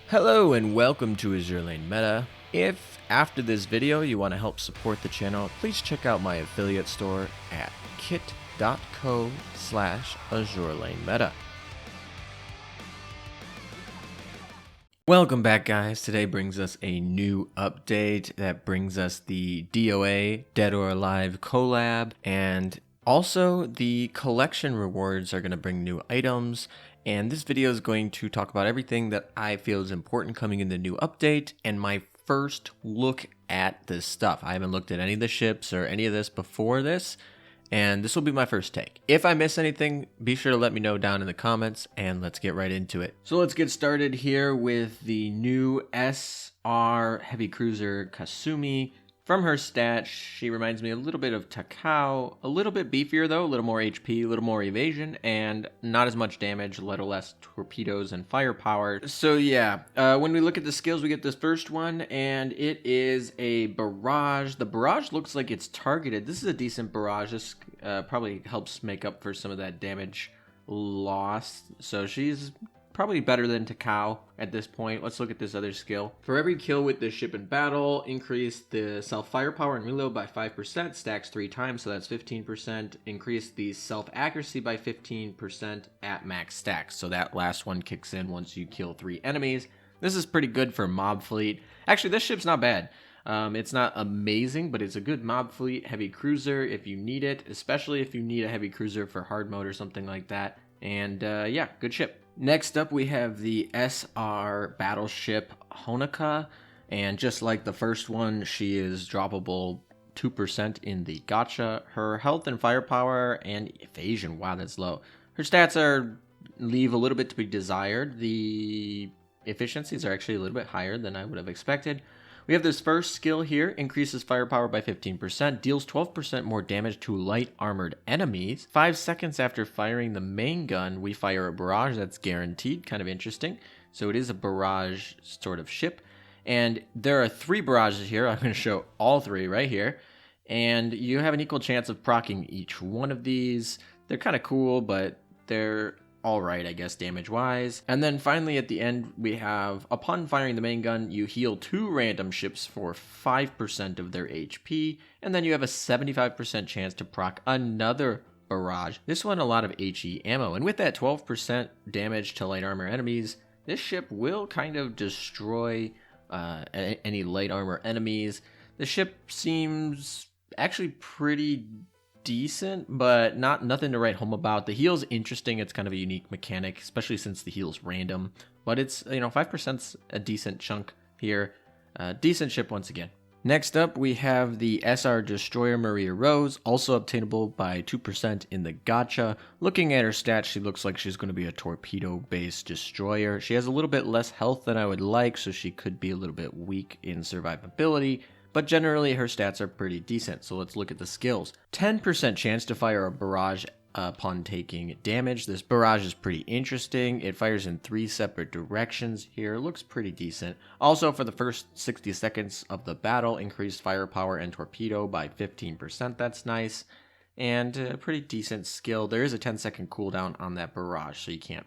Hello and welcome to Azur Lane Meta. If after this video you want to help support the channel, please check out my affiliate store at kit.co/AzurLaneMeta. Welcome back, guys. Today brings us a new update that brings us the DOA Dead or Alive collab, and also the collection rewards are going to bring new items. And this video is going to talk about everything that I feel is important coming in the new update and my first look at this stuff. I haven't looked at any of the ships or any of this before this, and this will be my first take. If I miss anything, be sure to let me know down in the comments, and let's get right into it. So let's get started here with the new SR Heavy Cruiser Kasumi. From her stats, she reminds me a little bit of Takao, a little bit beefier though, a little more HP, a little more evasion, and not as much damage, a little less torpedoes and firepower. So yeah, when we look at the skills, we get this first one, and it is a barrage. The barrage looks like it's targeted. This is a decent barrage. This probably helps make up for some of that damage lost. So she's probably better than Takao at this point. Let's look at this other skill. For every kill with this ship in battle, increase the self firepower and reload by 5%, stacks 3 times, so that's 15%. Increase the self accuracy by 15% at max stacks. So that last one kicks in once you kill 3 enemies. This is pretty good for mob fleet. Actually, this ship's not bad. It's not amazing, but it's a good mob fleet heavy cruiser if you need it, especially if you need a heavy cruiser for hard mode or something like that. And yeah, good ship. Next up, we have the SR battleship Honoka, and just like the first one, she is droppable 2% in the gacha. Her health and firepower and evasion, wow, that's low. Her stats leave a little bit to be desired. The efficiencies are actually a little bit higher than I would have expected. We have this first skill here, increases firepower by 15%, deals 12% more damage to light armored enemies. 5 seconds after firing the main gun, we fire a barrage that's guaranteed, kind of interesting. So it is a barrage sort of ship. And there are 3 barrages here. I'm going to show all 3 right here. And you have an equal chance of proccing each one of these. They're kind of cool, but they're alright, I guess, damage-wise. And then finally at the end, we have, upon firing the main gun, you heal 2 random ships for 5% of their HP, and then you have a 75% chance to proc another barrage. This one, a lot of HE ammo, and with that 12% damage to light armor enemies, this ship will kind of destroy any light armor enemies. The ship seems actually pretty decent, but nothing to write home about. The heal's interesting. It's kind of a unique mechanic, especially since the heal's random, but it's, 5%'s a decent chunk here. Decent ship once again. Next up, we have the SR Destroyer Maria Rose, also obtainable by 2% in the gacha. Looking at her stats, she looks like she's going to be a torpedo-based destroyer. She has a little bit less health than I would like, so she could be a little bit weak in survivability, but generally her stats are pretty decent. So let's look at the skills. 10% chance to fire a barrage upon taking damage. This barrage is pretty interesting. It fires in 3 separate directions here. Looks pretty decent. Also, for the first 60 seconds of the battle, increased firepower and torpedo by 15%. That's nice. And a pretty decent skill. There is a 10-second cooldown on that barrage, so you can't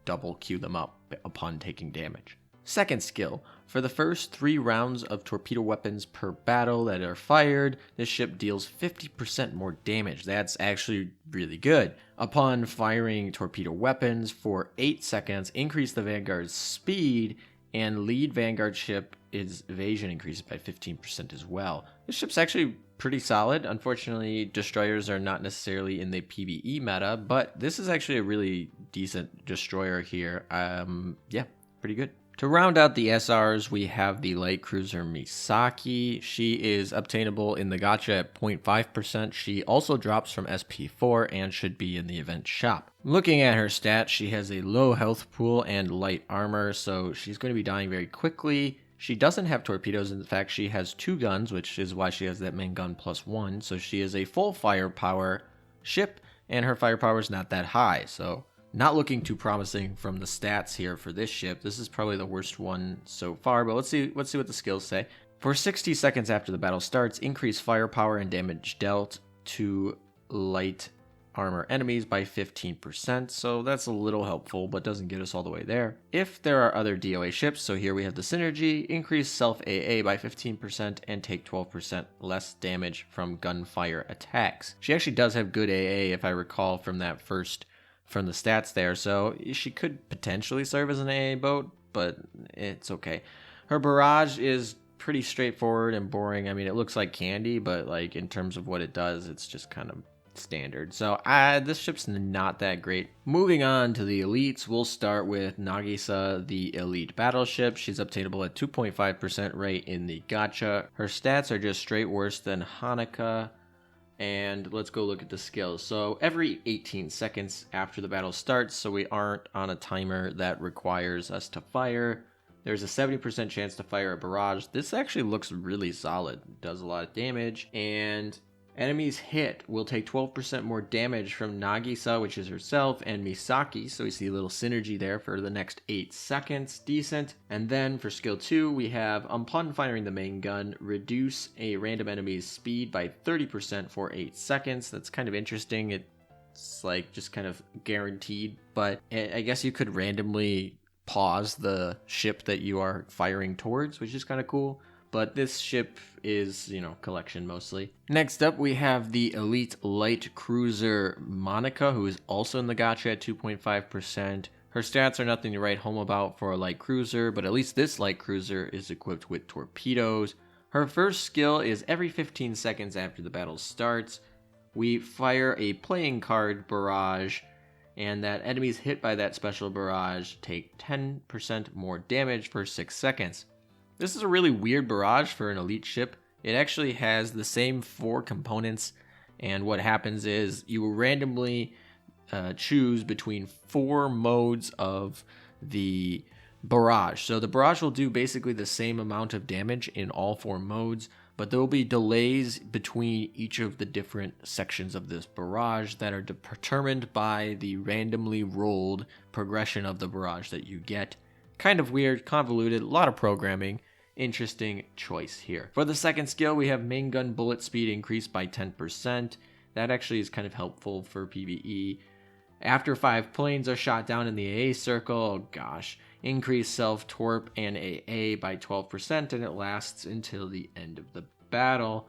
double queue them up upon taking damage. Second skill, for the first 3 rounds of torpedo weapons per battle that are fired, this ship deals 50% more damage. That's actually really good. Upon firing torpedo weapons for 8 seconds, increase the Vanguard's speed, and lead Vanguard ship is evasion increases by 15% as well. This ship's actually pretty solid. Unfortunately, destroyers are not necessarily in the PvE meta, but this is actually a really decent destroyer here. Yeah, pretty good. To round out the SRs, we have the light cruiser Misaki. She is obtainable in the gacha at 0.5%. She also drops from SP4 and should be in the event shop. Looking at her stats, she has a low health pool and light armor, so she's going to be dying very quickly. She doesn't have torpedoes. In fact, she has 2 guns, which is why she has that main gun +1. So she is a full firepower ship, and her firepower is not that high. So not looking too promising from the stats here for this ship. This is probably the worst one so far, but let's see what the skills say. For 60 seconds after the battle starts, increase firepower and damage dealt to light armor enemies by 15%, so that's a little helpful, but doesn't get us all the way there. If there are other DOA ships, so here we have the Synergy, increase self AA by 15% and take 12% less damage from gunfire attacks. She actually does have good AA, if I recall from the stats there, so she could potentially serve as an AA boat, but it's okay. Her barrage is pretty straightforward and boring. I mean, it looks like candy, but like in terms of what it does, it's just kind of standard. So this ship's not that great. Moving on to the elites, we'll start with Nagisa, the elite battleship. She's obtainable at 2.5% rate in the gacha. Her stats are just straight worse than Honoka. And let's go look at the skills. So every 18 seconds after the battle starts, so we aren't on a timer that requires us to fire, there's a 70% chance to fire a barrage. This actually looks really solid. It does a lot of damage, and enemies hit will take 12% more damage from Nagisa, which is herself, and Misaki. So we see a little synergy there for the next 8 seconds. Decent. And then for skill 2, we have, upon firing the main gun, reduce a random enemy's speed by 30% for 8 seconds. That's kind of interesting. It's like just kind of guaranteed, but I guess you could randomly pause the ship that you are firing towards, which is kind of cool. But this ship is, collection mostly. Next up, we have the elite light cruiser Monica, who is also in the gacha at 2.5%. Her stats are nothing to write home about for a light cruiser, but at least this light cruiser is equipped with torpedoes. Her first skill is every 15 seconds after the battle starts, we fire a playing card barrage, and that enemies hit by that special barrage take 10% more damage for 6 seconds. This is a really weird barrage for an elite ship. It actually has the same 4 components, and what happens is you will randomly choose between 4 modes of the barrage. So the barrage will do basically the same amount of damage in all 4 modes, but there will be delays between each of the different sections of this barrage that are determined by the randomly rolled progression of the barrage that you get. Kind of weird, convoluted, a lot of programming. Interesting choice here. For the second skill, we have main gun bullet speed increased by 10%. That actually is kind of helpful for PvE. After 5 planes are shot down in the AA circle, oh gosh, increase self-torp and AA by 12%, and it lasts until the end of the battle.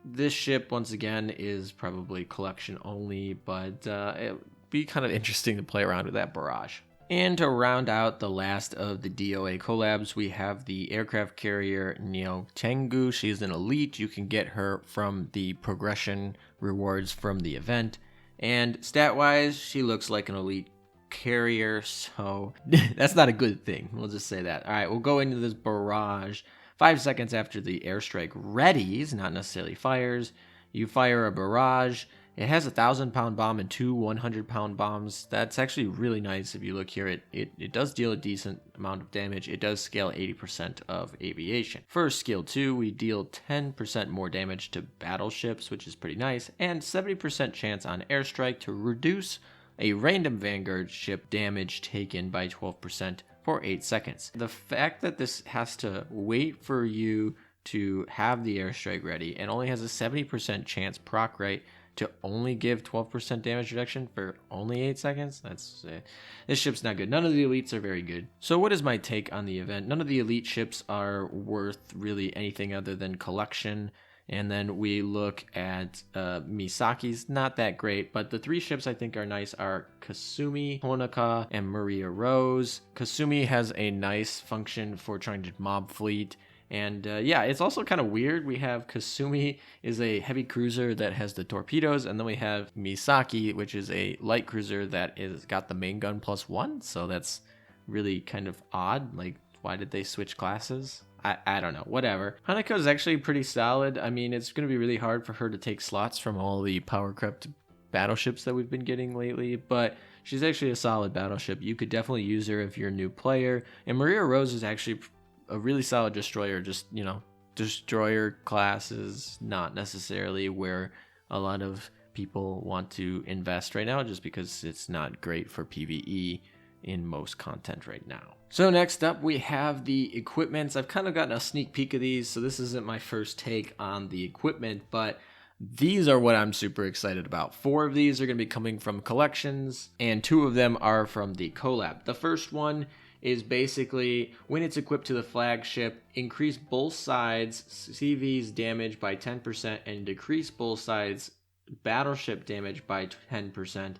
This ship, once again, is probably collection only, but it'd be kind of interesting to play around with that barrage. And to round out the last of the DOA collabs, we have the aircraft carrier Nyotengu. She's an elite. You can get her from the progression rewards from the event. And stat-wise, she looks like an elite carrier, so that's not a good thing. We'll just say that. All right, we'll go into this barrage. 5 seconds after the airstrike readies, not necessarily fires, you fire a barrage. It has a 1,000-pound bomb and 2 100-pound bombs. That's actually really nice. If you look here, it does deal a decent amount of damage. It does scale 80% of aviation. For skill 2, we deal 10% more damage to battleships, which is pretty nice, and 70% chance on airstrike to reduce a random Vanguard ship damage taken by 12% for 8 seconds. The fact that this has to wait for you to have the airstrike ready and only has a 70% chance proc rate to only give 12% damage reduction for only 8 seconds? This ship's not good. None of the elites are very good. So what is my take on the event? None of the elite ships are worth really anything other than collection. And then we look at Misaki's, not that great, but the 3 ships I think are nice are Kasumi, Honoka, and Maria Rose. Kasumi has a nice function for trying to mob fleet. And yeah, it's also kind of weird. We have Kasumi is a heavy cruiser that has the torpedoes, and then we have Misaki, which is a light cruiser that is got the main gun +1. So that's really kind of odd. Like, why did they switch classes? I don't know, whatever. Honoka is actually pretty solid. I mean, it's going to be really hard for her to take slots from all the power crept battleships that we've been getting lately, but she's actually a solid battleship. You could definitely use her if you're a new player. And Maria Rose is actually a really solid destroyer. Just, destroyer class is not necessarily where a lot of people want to invest right now, just because it's not great for PvE in most content right now. So next up, we have the equipments. I've kind of gotten a sneak peek of these, so this isn't my first take on the equipment, but These are what I'm super excited about. 4 of these are going to be coming from collections, and 2 of them are from the collab. The first one is basically, when it's equipped to the flagship, increase both sides CV's damage by 10% and decrease both sides battleship damage by 10%,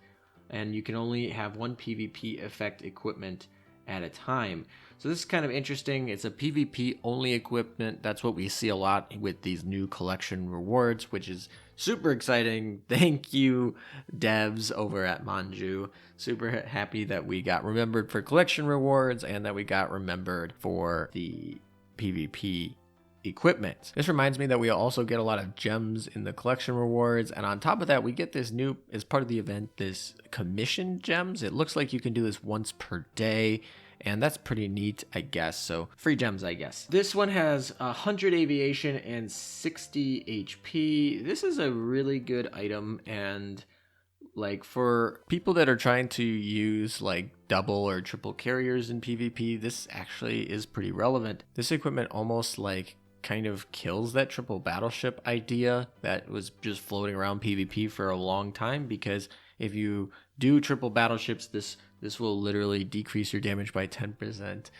and you can only have one PvP effect equipment at a time. So this is kind of interesting. It's a PvP only equipment. That's what we see a lot with these new collection rewards, which is super exciting. Thank you, devs over at Manju. Super happy that we got remembered for collection rewards and that we got remembered for the PvP equipment. This reminds me that we also get a lot of gems in the collection rewards, and on top of that we get this new, as part of the event, this commission gems. It looks like you can do this once per day, and that's pretty neat, I guess. So free gems, I guess. This one has 100 aviation and 60 HP. This is a really good item, and like for people that are trying to use like double or triple carriers in PvP, this actually is pretty relevant. This equipment almost like kind of kills that triple battleship idea that was just floating around PvP for a long time, because if you do triple battleships, this will literally decrease your damage by 10%,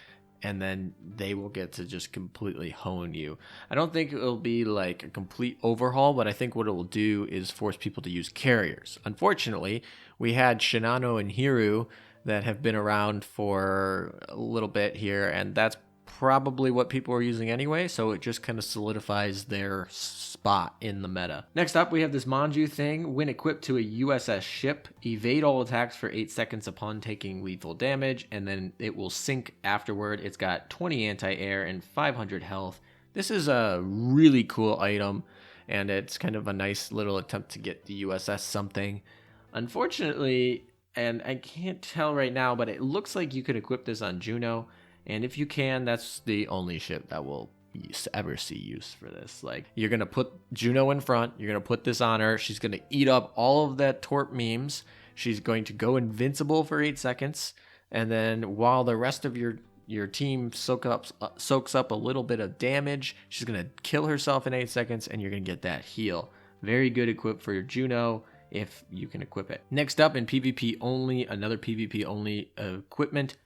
and then they will get to just completely hone you. I don't think it'll be like a complete overhaul, but I think what it will do is force people to use carriers. Unfortunately, we had Shinano and Hiru that have been around for a little bit here, and that's probably what people are using anyway, so it just kind of solidifies their spot in the meta. Next up, we have this Manju thing. When equipped to a USS ship, evade all attacks for 8 seconds upon taking lethal damage, and then it will sink afterward. It's got 20 anti-air and 500 health. This is a really cool item, and it's kind of a nice little attempt to get the USS something. Unfortunately, and I can't tell right now, but it looks like you could equip this on Juno. And if you can, that's the only ship that will ever see use for this. Like, you're going to put Juno in front. You're going to put this on her. She's going to eat up all of that torp memes. She's going to go invincible for 8 seconds. And then while the rest of your team soaks up a little bit of damage, she's going to kill herself in 8 seconds, and you're going to get that heal. Very good equip for your Juno if you can equip it. Next up, in PvP only, another PvP only equipment.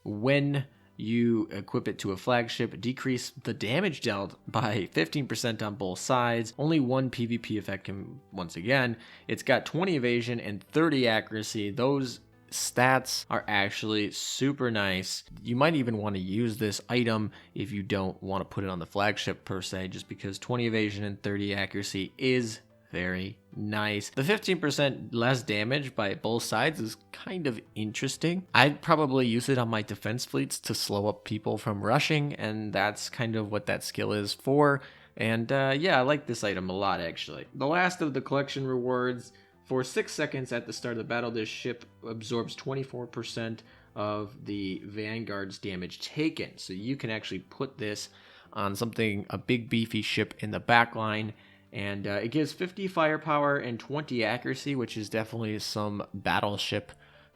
When you equip it to a flagship, decrease the damage dealt by 15% on both sides. Only one PvP effect can, once again. It's got 20 evasion and 30 accuracy. Those stats are actually super nice. You might even want to use this item if you don't want to put it on the flagship per se, just because 20 evasion and 30 accuracy is very nice. The 15% less damage by both sides is kind of interesting. I'd probably use it on my defense fleets to slow up people from rushing, and that's kind of what that skill is for. And yeah, I like this item a lot, actually. The last of the collection rewards. For 6 seconds at the start of the battle, this ship absorbs 24% of the Vanguard's damage taken. So you can actually put this on something, a big beefy ship in the back line. And it gives 50 firepower and 20 accuracy, which is definitely some battleship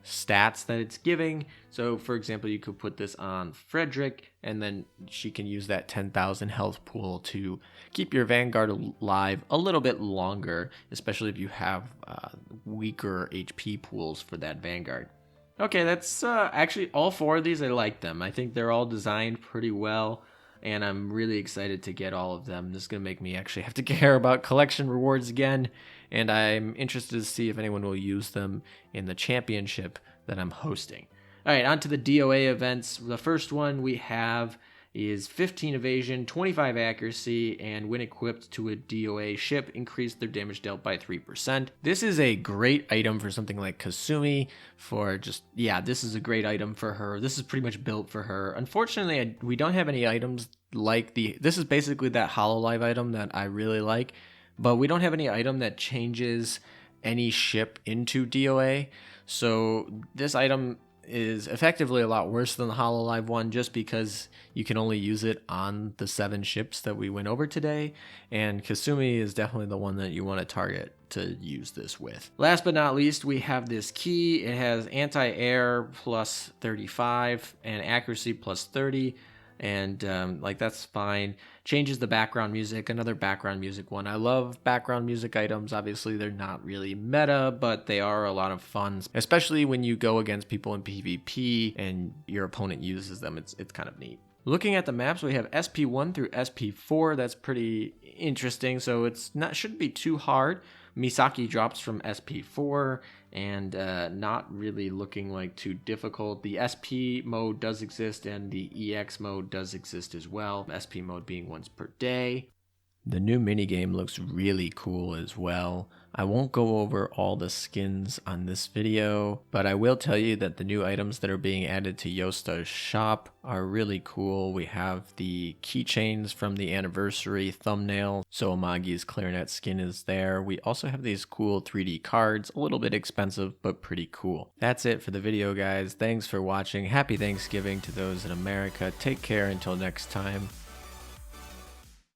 stats that it's giving. So, for example, you could put this on Frederick, and then she can use that 10,000 health pool to keep your Vanguard alive a little bit longer, especially if you have weaker HP pools for that Vanguard. Okay, that's actually all 4 of these. I like them. I think they're all designed pretty well, and I'm really excited to get all of them. This is going to make me actually have to care about collection rewards again, and I'm interested to see if anyone will use them in the championship that I'm hosting. All right, on to the DOA events. The first one we have is 15 evasion, 25 accuracy, and when equipped to a DOA ship, increase their damage dealt by 3%. This is a great item for something like Kasumi, for just, yeah, this is a great item for her. This is pretty much built for her. Unfortunately, we don't have any items like this is basically that Hololive item that I really like, but we don't have any item that changes any ship into DOA. So this item is effectively a lot worse than the Hololive one, just because you can only use it on the 7 ships that we went over today, and Kasumi is definitely the one that you want to target to use this with. Last but not least, we have this key. It has anti-air plus 35 and accuracy plus 30. and like that's fine. Changes the background music, another background music one. I love background music items. Obviously they're not really meta, but they are a lot of fun, especially when you go against people in PvP and your opponent uses them. It's kind of neat. Looking at the maps, we have SP1 through SP4. That's pretty interesting, so shouldn't be too hard. Misaki drops from SP4, and not really looking like too difficult. The SP mode does exist, and the EX mode does exist as well. SP mode being once per day. The new minigame looks really cool as well. I won't go over all the skins on this video, but I will tell you that the new items that are being added to Yosta's shop are really cool. We have the keychains from the anniversary thumbnail, so Amagi's clarinet skin is there. We also have these cool 3D cards, a little bit expensive, but pretty cool. That's it for the video, guys. Thanks for watching. Happy Thanksgiving to those in America. Take care until next time.